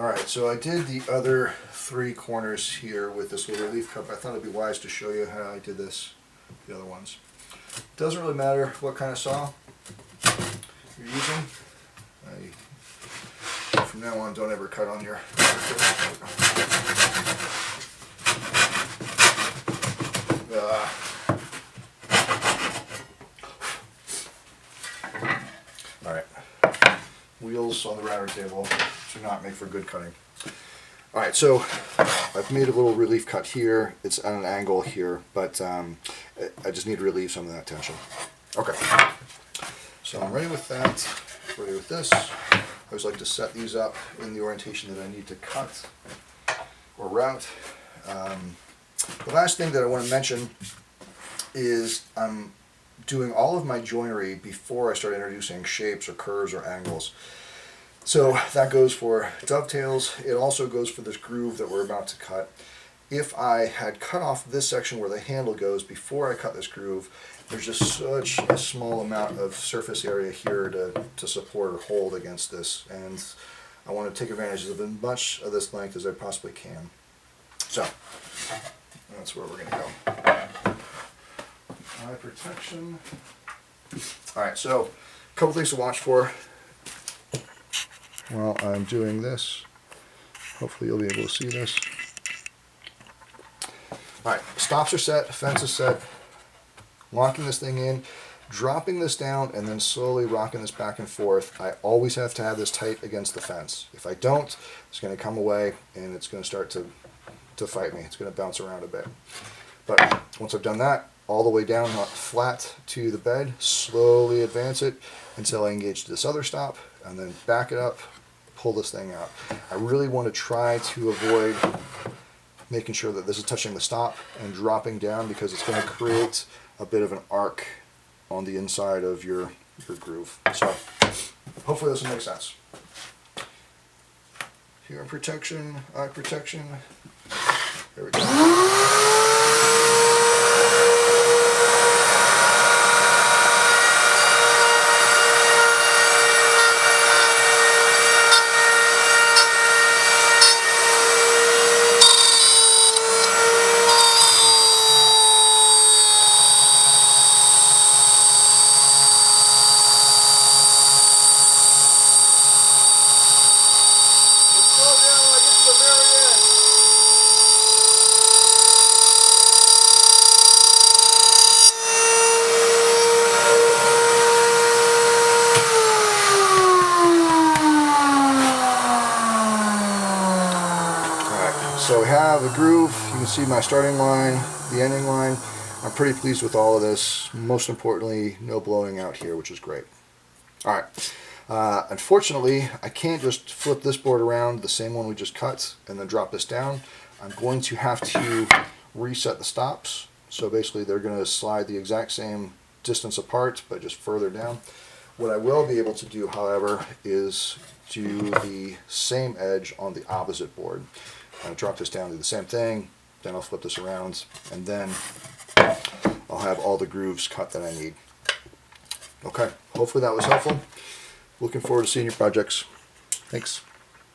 Alright, so I did the other three corners here with this little relief cup. I thought it'd be wise to show you how I did this, the other ones. Doesn't really matter what kind of saw you're using. From now on, don't ever cut on your... Alright, wheels on the router table do not make for good cutting. Alright, so I've made a little relief cut here. It's at an angle here, but I just need to relieve some of that tension. Okay, so I'm ready with that, ready with this. I always like to set these up in the orientation that I need to cut or route. The last thing that I want to mention is I'm doing all of my joinery before I start introducing shapes or curves or angles. So that goes for dovetails. It also goes for this groove that we're about to cut. If I had cut off this section where the handle goes before I cut this groove, there's just such a small amount of surface area here to support or hold against this, and I want to take advantage of as much of this length as I possibly can. So that's where we're going to go. Eye protection. Alright, so a couple things to watch for while I'm doing this. Hopefully you'll be able to see this. Alright, stops are set, fence is set, locking this thing in, dropping this down, and then slowly rocking this back and forth. I always have to have this tight against the fence. If I don't, it's going to come away and it's going to start to fight me. It's going to bounce around a bit. But once I've done that, all the way down, not flat to the bed, slowly advance it until I engage this other stop, and then back it up, pull this thing out. I really want to try to avoid making sure that this is touching the stop and dropping down, because it's going to create a bit of an arc on the inside of your groove. So hopefully this will make sense. Hearing protection, eye protection. There we go. So we have a groove. You can see my starting line, the ending line. I'm pretty pleased with all of this. Most importantly, no blowing out here, which is great. Alright, unfortunately, I can't just flip this board around, the same one we just cut, and then drop this down. I'm going to have to reset the stops. So basically they're going to slide the exact same distance apart, but just further down. What I will be able to do, however, is do the same edge on the opposite board. I'll drop this down, do the same thing, then I'll flip this around, and then I'll have all the grooves cut that I need. Okay, hopefully that was helpful. Looking forward to seeing your projects. Thanks.